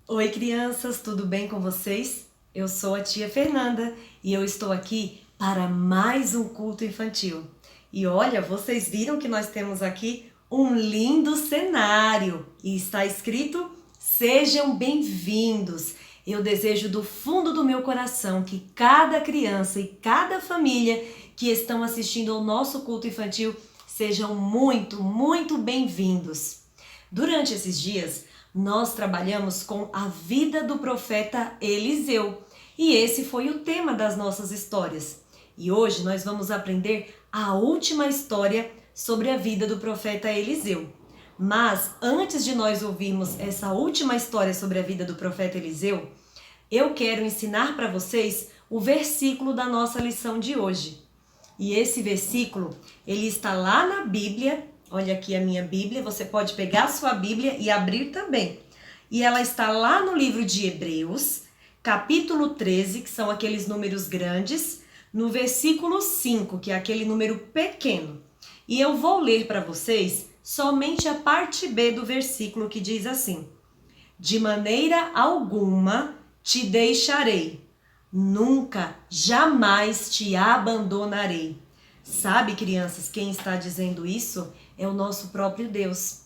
Oi, crianças, tudo bem com vocês? Eu sou a tia Fernanda e eu estou aqui para mais um culto infantil. E olha, vocês viram que nós temos aqui um lindo cenário e está escrito: Sejam bem-vindos. Eu desejo do fundo do meu coração que cada criança e cada família que estão assistindo ao nosso culto infantil sejam muito bem-vindos. Durante esses dias, nós trabalhamos com a vida do profeta Eliseu e esse foi o tema das nossas histórias. E hoje nós vamos aprender a última história sobre a vida do profeta Eliseu. Mas antes de nós ouvirmos essa última história sobre a vida do profeta Eliseu, eu quero ensinar para vocês o versículo da nossa lição de hoje. E esse versículo, ele está lá na Bíblia. Olha aqui a minha Bíblia, você pode pegar a sua Bíblia e abrir também. E ela está lá no livro de Hebreus, capítulo 13, que são aqueles números grandes, no versículo 5, que é aquele número pequeno. E eu vou ler para vocês somente a parte B do versículo, que diz assim: De maneira alguma te deixarei, nunca, jamais te abandonarei. Sabe, crianças, quem está dizendo isso é o nosso próprio Deus.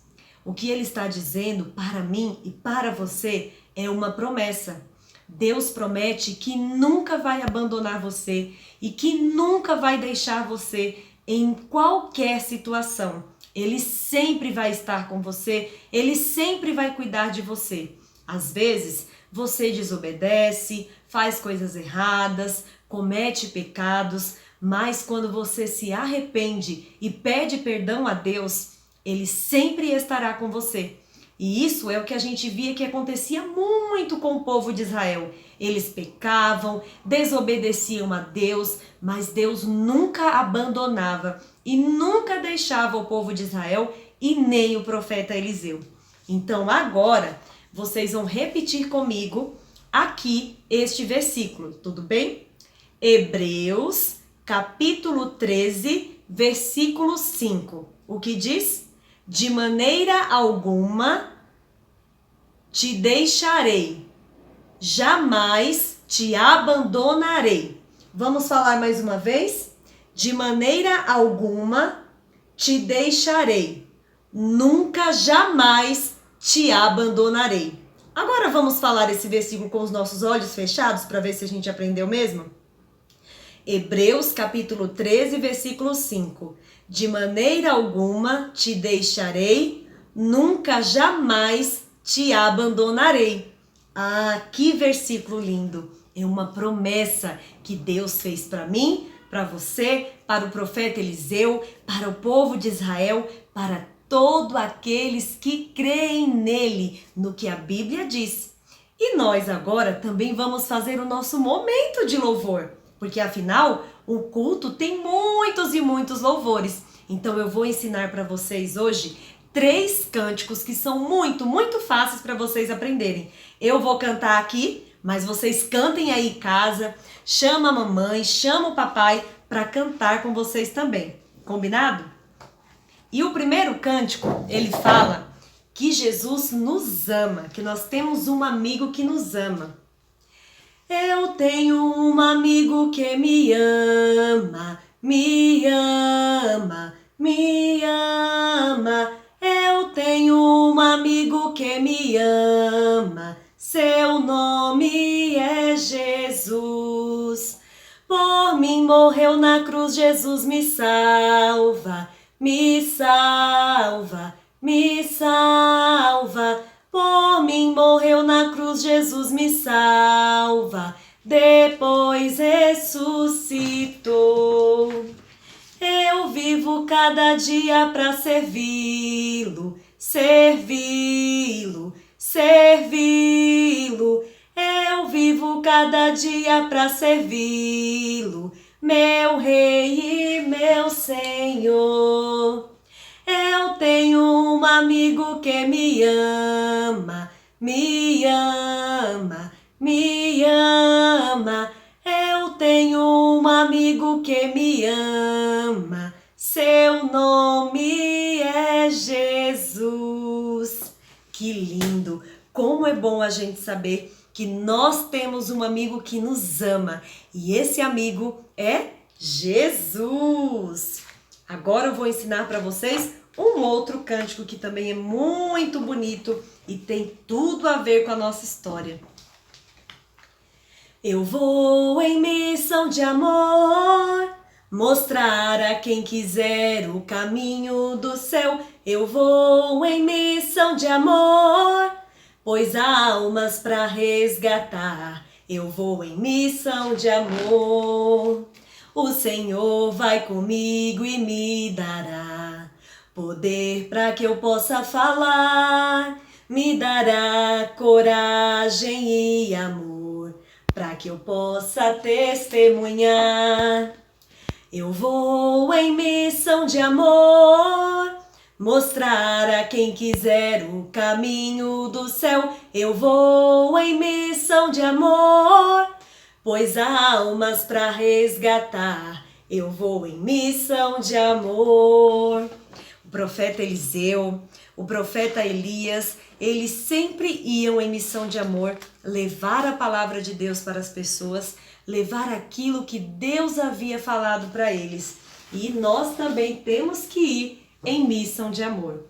O que ele está dizendo para mim e para você é uma promessa. Deus promete que nunca vai abandonar você e que nunca vai deixar você em qualquer situação. Ele sempre vai estar com você, ele sempre vai cuidar de você. Às vezes, você desobedece, faz coisas erradas, comete pecados, mas quando você se arrepende e pede perdão a Deus, ele sempre estará com você. E isso é o que a gente via que acontecia muito com o povo de Israel. Eles pecavam, desobedeciam a Deus, mas Deus nunca abandonava e nunca deixava o povo de Israel e nem o profeta Eliseu. Então agora vocês vão repetir comigo aqui este versículo, tudo bem? Hebreus, capítulo 13, versículo 5. O que diz? De maneira alguma te deixarei, jamais te abandonarei. Vamos falar mais uma vez? De maneira alguma te deixarei, nunca, jamais te abandonarei. Agora vamos falar esse versículo com os nossos olhos fechados para ver se a gente aprendeu mesmo? Hebreus capítulo 13, versículo 5. De maneira alguma te deixarei, nunca, jamais te abandonarei. Ah, que versículo lindo! É uma promessa que Deus fez para mim, para você, para o profeta Eliseu, para o povo de Israel, para todos aqueles que creem nele, no que a Bíblia diz. E nós agora também vamos fazer o nosso momento de louvor, porque afinal o culto tem muitos e muitos louvores. Então eu vou ensinar para vocês hoje 3 cânticos que são muito fáceis para vocês aprenderem. Eu vou cantar aqui, mas vocês cantem aí em casa, chama a mamãe, chama o papai para cantar com vocês também. Combinado? E o primeiro cântico, ele fala que Jesus nos ama, que nós temos um amigo que nos ama. Eu tenho um amigo que me ama, me ama, me ama. Eu tenho um amigo que me ama, seu nome é Jesus. Por mim morreu na cruz, Jesus me salva, me salva, me salva. Por mim morreu na cruz, Jesus me salva, depois ressuscitou. Eu vivo cada dia para servi-lo, servi-lo, servi-lo. Eu vivo cada dia para servi-lo, meu Rei e meu Senhor. Eu tenho um amigo que me ama, me ama, me ama. Eu tenho um amigo que me ama, seu nome é Jesus. Que lindo! Como é bom a gente saber que nós temos um amigo que nos ama e esse amigo é Jesus. Agora eu vou ensinar para vocês um outro cântico que também é muito bonito e tem tudo a ver com a nossa história. Eu vou em missão de amor, mostrar a quem quiser o caminho do céu. Eu vou em missão de amor, pois há almas para resgatar. Eu vou em missão de amor. O Senhor vai comigo e me dará poder para que eu possa falar. Me dará coragem e amor para que eu possa testemunhar. Eu vou em missão de amor, mostrar a quem quiser o caminho do céu. Eu vou em missão de amor, pois há almas para resgatar. Eu vou em missão de amor. O profeta Eliseu, o profeta Elias, eles sempre iam em missão de amor, levar a palavra de Deus para as pessoas, levar aquilo que Deus havia falado para eles. E nós também temos que ir em missão de amor.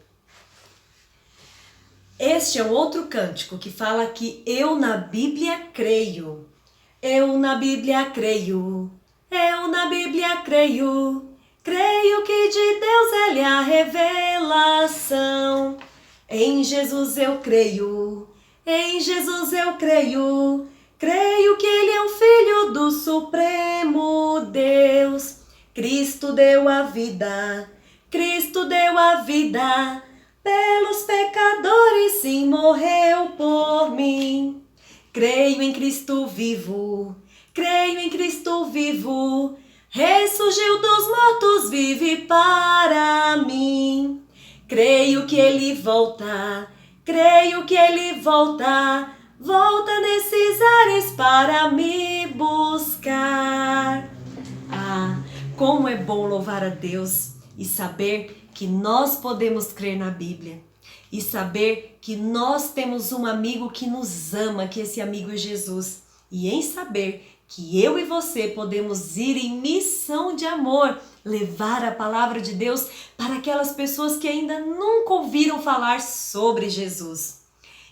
Este é um outro cântico que fala que eu na Bíblia creio. Eu na Bíblia creio, eu na Bíblia creio. Creio que de Deus ele é a revelação. Em Jesus eu creio, em Jesus eu creio. Creio que ele é o Filho do Supremo Deus. Cristo deu a vida, Cristo deu a vida. Pelos pecadores sim morreu por mim. Creio em Cristo vivo, creio em Cristo vivo. Ressurgiu dos mortos, vive para mim. Creio que ele volta, creio que ele volta. Volta nesses ares para me buscar. Ah, como é bom louvar a Deus e saber que nós podemos crer na Bíblia. E saber que nós temos um amigo que nos ama, que esse amigo é Jesus. E em saber que eu e você podemos ir em missão de amor, levar a palavra de Deus para aquelas pessoas que ainda nunca ouviram falar sobre Jesus.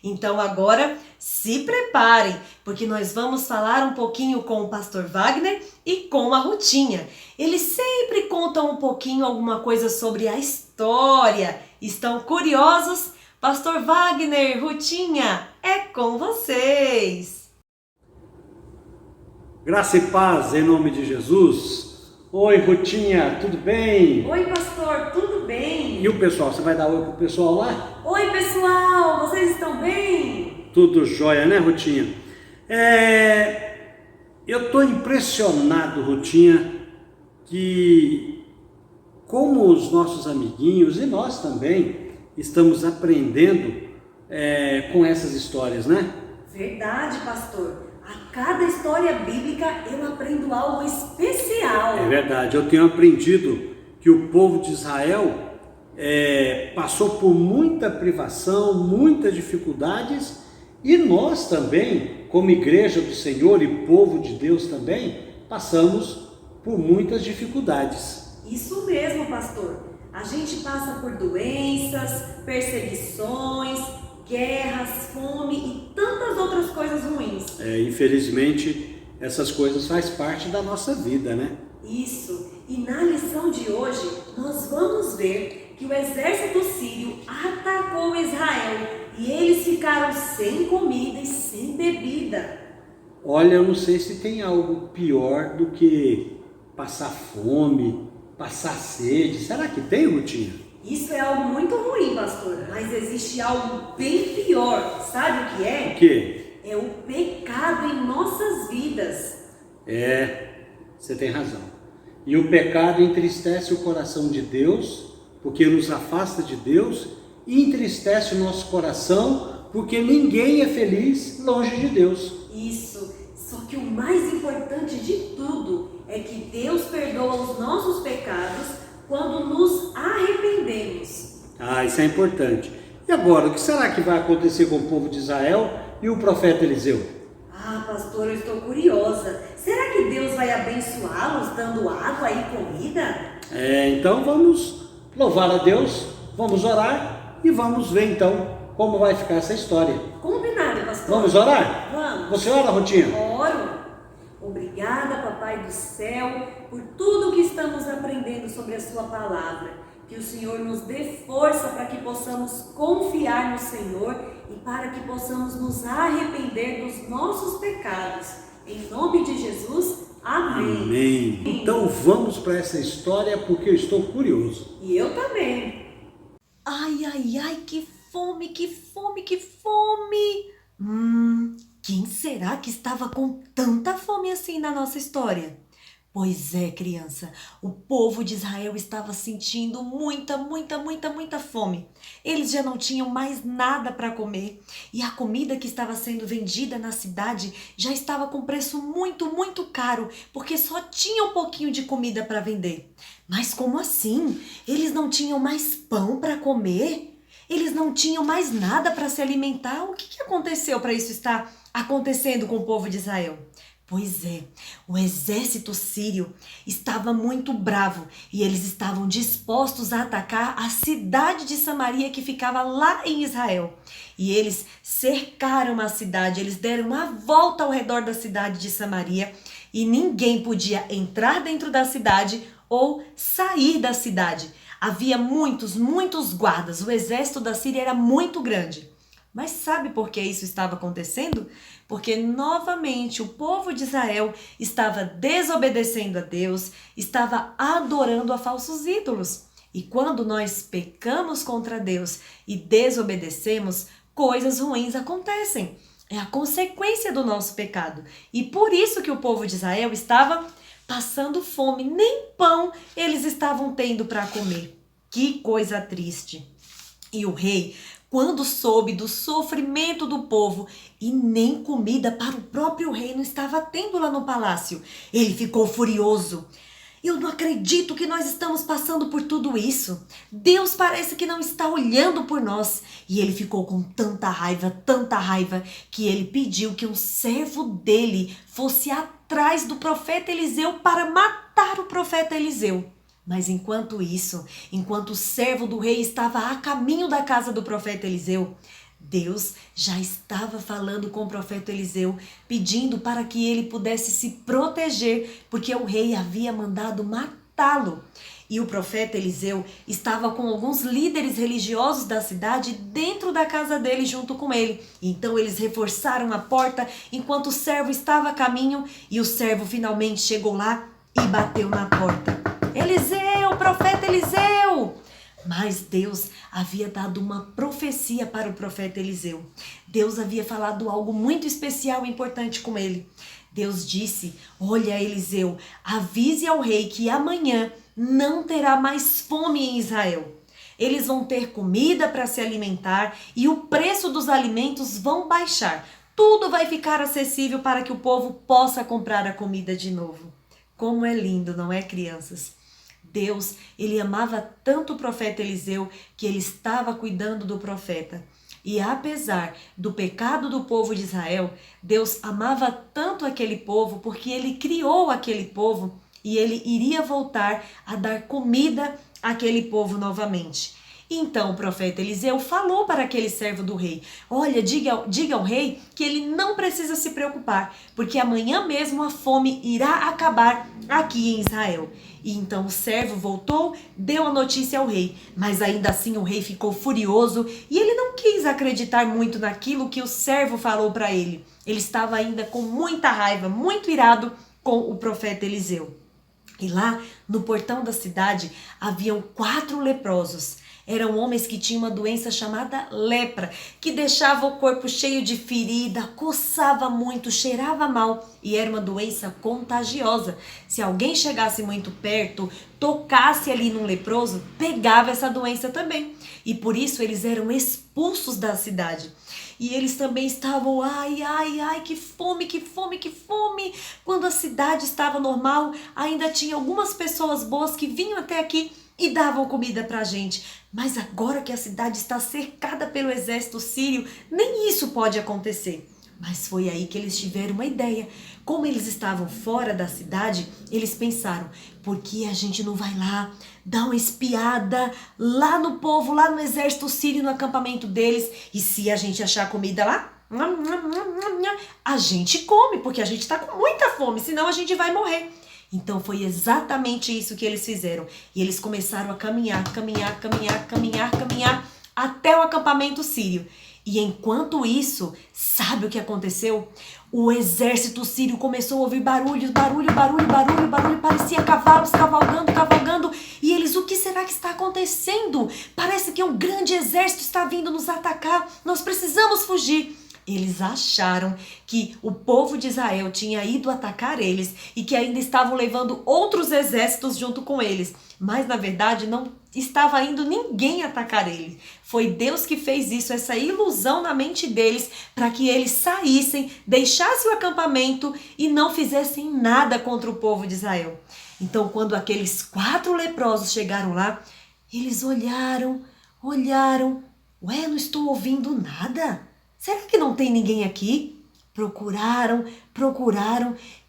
Então agora se preparem, porque nós vamos falar um pouquinho com o pastor Wagner e com a Rutinha. Eles sempre contam um pouquinho alguma coisa sobre a história. Estão curiosos? Pastor Wagner, Rutinha, é com vocês! Graça e paz em nome de Jesus. Oi, Rutinha, tudo bem? Oi, pastor, tudo bem? E o pessoal, você vai dar oi pro pessoal lá? Oi, pessoal, vocês estão bem? Tudo jóia, né, Rutinha? Eu estou impressionado, Rutinha, que como os nossos amiguinhos e nós também estamos aprendendo com essas histórias, né? Verdade, pastor. A cada história bíblica eu aprendo algo especial. É verdade, eu tenho aprendido que o povo de Israel passou por muita privação, muitas dificuldades, e nós também, como igreja do Senhor e povo de Deus também, passamos por muitas dificuldades. Isso mesmo, pastor. A gente passa por doenças, perseguições, guerras, fome e tantas outras coisas ruins. Infelizmente, essas coisas fazem parte da nossa vida, né? Isso. E na lição de hoje, nós vamos ver que o exército sírio atacou Israel e eles ficaram sem comida e sem bebida. Olha, eu não sei se tem algo pior do que passar fome, passar sede. Será que tem, Rutinha? Isso é algo muito ruim, pastor, mas existe algo bem pior. Sabe o que é? O quê? É o pecado em nossas vidas. Você tem razão. E o pecado entristece o coração de Deus, porque nos afasta de Deus, e entristece o nosso coração, porque ninguém é feliz longe de Deus. Isso. Só que o mais importante de tudo é que Deus perdoa os nossos pecados quando nos arrependemos. Isso é importante. E agora, o que será que vai acontecer com o povo de Israel e o profeta Eliseu? Ah, pastor, eu estou curiosa. Será que Deus vai abençoá-los dando água e comida? Então vamos louvar a Deus, vamos orar e vamos ver então como vai ficar essa história. Combinado, pastor. Vamos orar? Vamos. Você ora, Rutinha? Oro. Obrigada, Papai do céu, por tudo que estamos aprendendo sobre a sua palavra. Que o Senhor nos dê força para que possamos confiar no Senhor e para que possamos nos arrepender dos nossos pecados. Em nome de Jesus, amém. Amém. Então vamos para essa história porque eu estou curioso. E eu também. Ai, ai, ai, que fome, que fome, que fome! Quem será que estava com tanta fome assim na nossa história? Pois é, criança, o povo de Israel estava sentindo muita fome. Eles já não tinham mais nada para comer e a comida que estava sendo vendida na cidade já estava com preço muito caro, porque só tinha um pouquinho de comida para vender. Mas como assim? Eles não tinham mais pão para comer? Eles não tinham mais nada para se alimentar? O que aconteceu para isso estar acontecendo com o povo de Israel? Pois é, o exército sírio estava muito bravo e eles estavam dispostos a atacar a cidade de Samaria que ficava lá em Israel. E eles cercaram a cidade, eles deram uma volta ao redor da cidade de Samaria e ninguém podia entrar dentro da cidade ou sair da cidade. Havia muitos guardas, o exército da Síria era muito grande. Mas sabe por que isso estava acontecendo? Porque novamente o povo de Israel estava desobedecendo a Deus, estava adorando a falsos ídolos. E quando nós pecamos contra Deus e desobedecemos, coisas ruins acontecem. É a consequência do nosso pecado. E por isso que o povo de Israel estava passando fome, nem pão eles estavam tendo para comer. Que coisa triste. E o rei, quando soube do sofrimento do povo e nem comida para o próprio rei não estava tendo lá no palácio, ele ficou furioso. Eu não acredito que nós estamos passando por tudo isso. Deus parece que não está olhando por nós. E ele ficou com tanta raiva, que ele pediu que um servo dele fosse atrás do profeta Eliseu para matar o profeta Eliseu. Mas enquanto isso, enquanto o servo do rei estava a caminho da casa do profeta Eliseu, Deus já estava falando com o profeta Eliseu, pedindo para que ele pudesse se proteger, porque o rei havia mandado matá-lo. E o profeta Eliseu estava com alguns líderes religiosos da cidade dentro da casa dele junto com ele. Então eles reforçaram a porta enquanto o servo estava a caminho e o servo finalmente chegou lá e bateu na porta. Eliseu, profeta Eliseu! Mas Deus havia dado uma profecia para o profeta Eliseu. Deus havia falado algo muito especial e importante com ele. Deus disse: olha, Eliseu, avise ao rei que amanhã não terá mais fome em Israel. Eles vão ter comida para se alimentar e o preço dos alimentos vão baixar. Tudo vai ficar acessível para que o povo possa comprar a comida de novo. Como é lindo, não é, crianças? Deus, ele amava tanto o profeta Eliseu que ele estava cuidando do profeta. E apesar do pecado do povo de Israel, Deus amava tanto aquele povo porque ele criou aquele povo e ele iria voltar a dar comida àquele povo novamente. Então o profeta Eliseu falou para aquele servo do rei: olha, diga ao rei que ele não precisa se preocupar, porque amanhã mesmo a fome irá acabar aqui em Israel. E então o servo voltou, deu a notícia ao rei, mas ainda assim o rei ficou furioso e ele não quis acreditar muito naquilo que o servo falou para ele. Ele estava ainda com muita raiva, muito irado com o profeta Eliseu. E lá no portão da cidade haviam 4 leprosos. Eram homens que tinham uma doença chamada lepra, que deixava o corpo cheio de ferida, coçava muito, cheirava mal e era uma doença contagiosa. Se alguém chegasse muito perto, tocasse ali num leproso, pegava essa doença também. E por isso eles eram expulsos da cidade. E eles também estavam, ai, que fome. Quando a cidade estava normal, ainda tinha algumas pessoas boas que vinham até aqui e davam comida para a gente. Mas agora que a cidade está cercada pelo exército sírio, nem isso pode acontecer. Mas foi aí que eles tiveram uma ideia. Como eles estavam fora da cidade, eles pensaram, por que a gente não vai lá, dar uma espiada lá no povo, lá no exército sírio, no acampamento deles, e se a gente achar comida lá, a gente come, porque a gente está com muita fome, senão a gente vai morrer. Então foi exatamente isso que eles fizeram. E eles começaram a caminhar até o acampamento sírio. E enquanto isso, sabe o que aconteceu? O exército sírio começou a ouvir barulho, parecia cavalos cavalgando. E eles, o que será que está acontecendo? Parece que um grande exército está vindo nos atacar, nós precisamos fugir. Eles acharam que o povo de Israel tinha ido atacar eles e que ainda estavam levando outros exércitos junto com eles. Mas, na verdade, não estava indo ninguém atacar eles. Foi Deus que fez isso, essa ilusão na mente deles, para que eles saíssem, deixassem o acampamento e não fizessem nada contra o povo de Israel. Então, quando aqueles 4 leprosos chegaram lá, eles olharam. Ué, não estou ouvindo nada. Será que não tem ninguém aqui? Procuraram.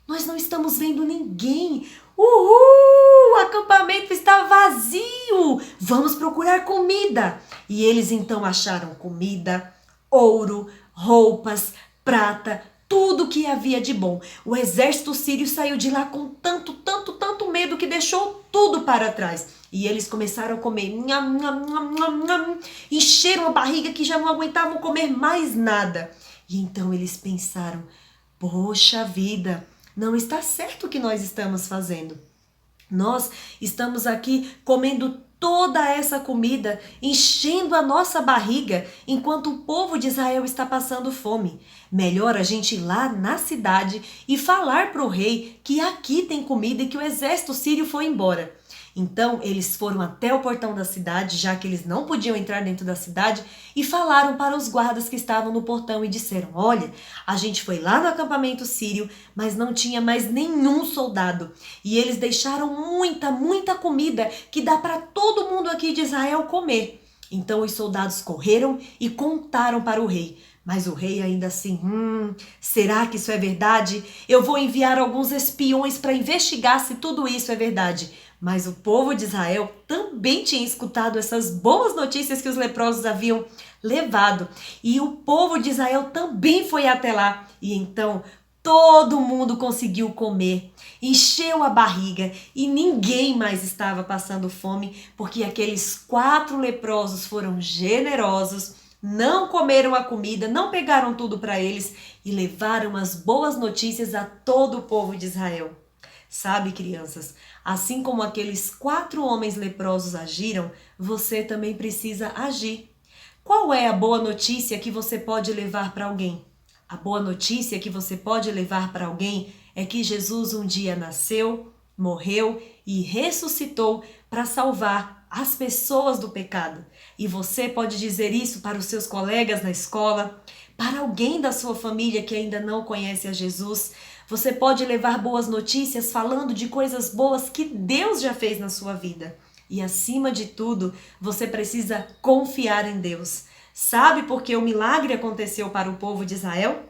Nós não estamos vendo ninguém. O acampamento está vazio. Vamos procurar comida. E eles então acharam comida, ouro, roupas, prata, tudo que havia de bom. O exército sírio saiu de lá com tanto medo que deixou tudo para trás. E eles começaram a comer, encheram a barriga que já não aguentavam comer mais nada. E então eles pensaram, poxa vida, não está certo o que nós estamos fazendo. Nós estamos aqui comendo toda essa comida, enchendo a nossa barriga, enquanto o povo de Israel está passando fome. Melhor a gente ir lá na cidade e falar para o rei que aqui tem comida e que o exército sírio foi embora. Então, eles foram até o portão da cidade, já que eles não podiam entrar dentro da cidade, e falaram para os guardas que estavam no portão e disseram, olha, a gente foi lá no acampamento sírio, mas não tinha mais nenhum soldado. E eles deixaram muita comida que dá para todo mundo aqui de Israel comer. Então, os soldados correram e contaram para o rei. Mas o rei ainda assim, será que isso é verdade? Eu vou enviar alguns espiões para investigar se tudo isso é verdade. Mas o povo de Israel também tinha escutado essas boas notícias que os leprosos haviam levado. E o povo de Israel também foi até lá. E então todo mundo conseguiu comer, encheu a barriga e ninguém mais estava passando fome, porque aqueles 4 leprosos foram generosos, não comeram a comida, não pegaram tudo para eles e levaram as boas notícias a todo o povo de Israel. Sabe, crianças, assim como aqueles 4 homens leprosos agiram, você também precisa agir. Qual é a boa notícia que você pode levar para alguém? A boa notícia que você pode levar para alguém é que Jesus um dia nasceu, morreu e ressuscitou para salvar as pessoas do pecado. E você pode dizer isso para os seus colegas na escola, para alguém da sua família que ainda não conhece a Jesus. Você pode levar boas notícias falando de coisas boas que Deus já fez na sua vida. E acima de tudo, você precisa confiar em Deus. Sabe por que o milagre aconteceu para o povo de Israel?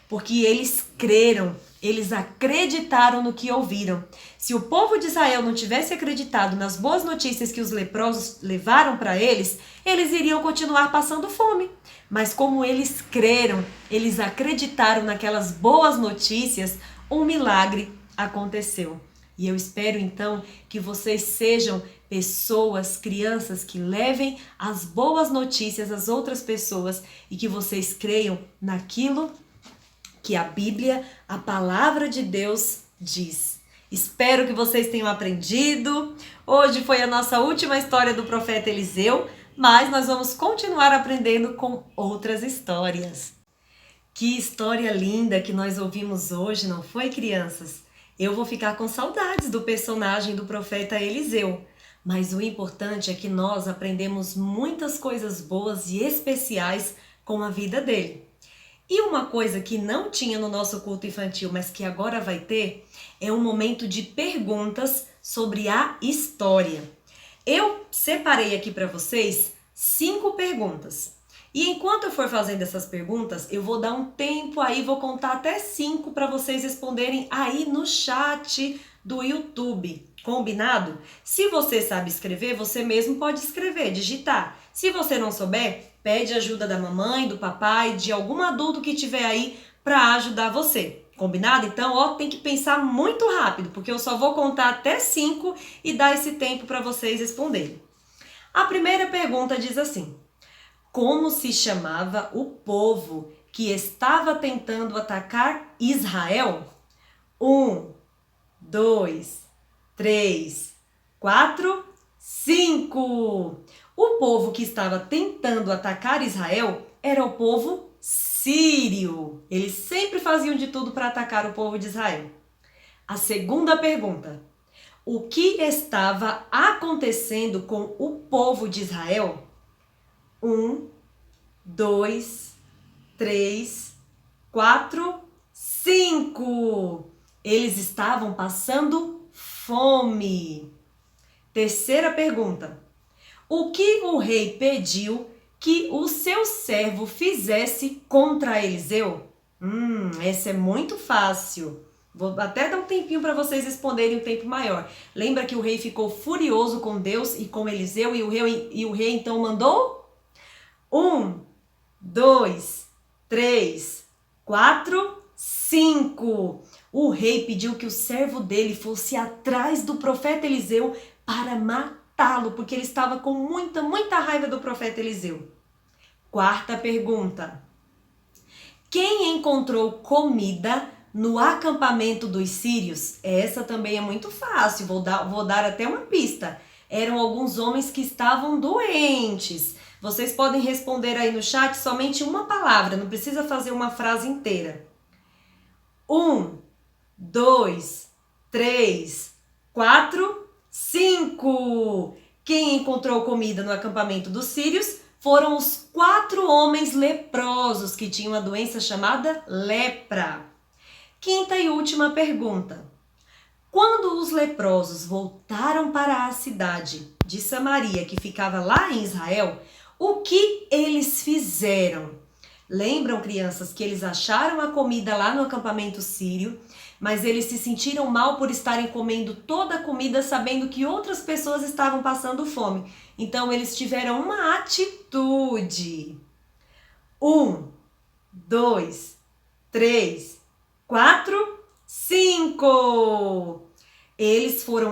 Porque eles creram, eles acreditaram no que ouviram. Se o povo de Israel não tivesse acreditado nas boas notícias que os leprosos levaram para eles, eles iriam continuar passando fome. Mas como eles creram, eles acreditaram naquelas boas notícias, um milagre aconteceu. E eu espero então que vocês sejam pessoas, crianças que levem as boas notícias às outras pessoas e que vocês creiam naquilo que a Bíblia, a palavra de Deus diz. Espero que vocês tenham aprendido. Hoje foi a nossa última história do profeta Eliseu, mas nós vamos continuar aprendendo com outras histórias. Que história linda que nós ouvimos hoje, não foi, crianças? Eu vou ficar com saudades do personagem do profeta Eliseu, mas o importante é que nós aprendemos muitas coisas boas e especiais com a vida dele. E uma coisa que não tinha no nosso culto infantil, mas que agora vai ter, é um momento de perguntas sobre a história. Eu separei aqui para vocês 5 perguntas. E enquanto eu for fazendo essas perguntas, eu vou dar um tempo aí, vou contar até 5 para vocês responderem aí no chat do YouTube. Combinado? Se você sabe escrever, você mesmo pode escrever, digitar. Se você não souber, pede ajuda da mamãe, do papai, de algum adulto que tiver aí para ajudar você. Combinado? Então, ó, tem que pensar muito rápido, porque eu só vou contar até 5 e dar esse tempo para vocês responderem. A primeira pergunta diz assim: como se chamava o povo que estava tentando atacar Israel? 1, 2, 3, 4, 5. O povo que estava tentando atacar Israel era o povo sírio. Eles sempre faziam de tudo para atacar o povo de Israel. A segunda pergunta: o que estava acontecendo com o povo de Israel? 1, 2, 3, 4, 5. Eles estavam passando fome. Terceira pergunta: o que o rei pediu que o seu servo fizesse contra Eliseu? Essa é muito fácil. Vou até dar um tempinho para vocês responderem um tempo maior. Lembra que o rei ficou furioso com Deus e com Eliseu e o rei então mandou? 1, 2, 3, 4, 5. O rei pediu que o servo dele fosse atrás do profeta Eliseu para matá-lo, porque ele estava com muita raiva do profeta Eliseu. Quarta pergunta: quem encontrou comida no acampamento dos sírios? Essa também é muito fácil, vou dar até uma pista. Eram alguns homens que estavam doentes. Vocês podem responder aí no chat somente uma palavra, não precisa fazer uma frase inteira. 1, 2, 3, 4, 5. Quem encontrou comida no acampamento dos sírios foram os 4 homens leprosos que tinham a doença chamada lepra. Quinta e última pergunta: quando os leprosos voltaram para a cidade de Samaria, que ficava lá em Israel, o que eles fizeram? Lembram, crianças, que eles acharam a comida lá no acampamento sírio, mas eles se sentiram mal por estarem comendo toda a comida, sabendo que outras pessoas estavam passando fome. Então, eles tiveram uma atitude. 1, 2, 3, 4, 5. Eles foram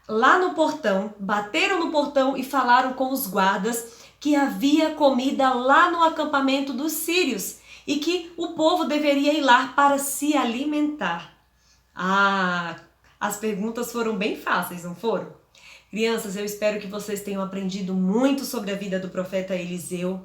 lá no portão, bateram no portão e falaram com os guardas que havia comida lá no acampamento dos sírios e que o povo deveria ir lá para se alimentar. As perguntas foram bem fáceis, não foram? Crianças, eu espero que vocês tenham aprendido muito sobre a vida do profeta Eliseu,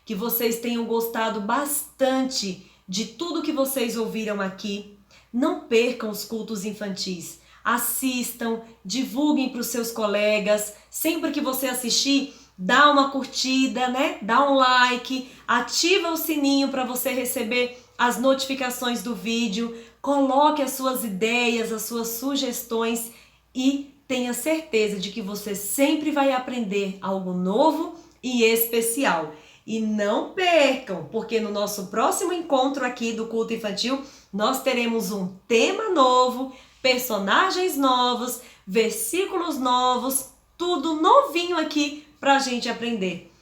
que vocês tenham gostado bastante de tudo que vocês ouviram aqui. Não percam os cultos infantis. Assistam, divulguem para os seus colegas. Sempre que você assistir, dá uma curtida, né? Dá um like, ativa o sininho para você receber as notificações do vídeo. Coloque as suas ideias, as suas sugestões e tenha certeza de que você sempre vai aprender algo novo e especial. E não percam, porque no nosso próximo encontro aqui do Culto Infantil, nós teremos um tema novo, personagens novos, versículos novos, tudo novinho aqui pra gente aprender.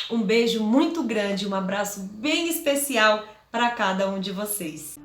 Um beijo muito grande, um abraço bem especial para cada um de vocês.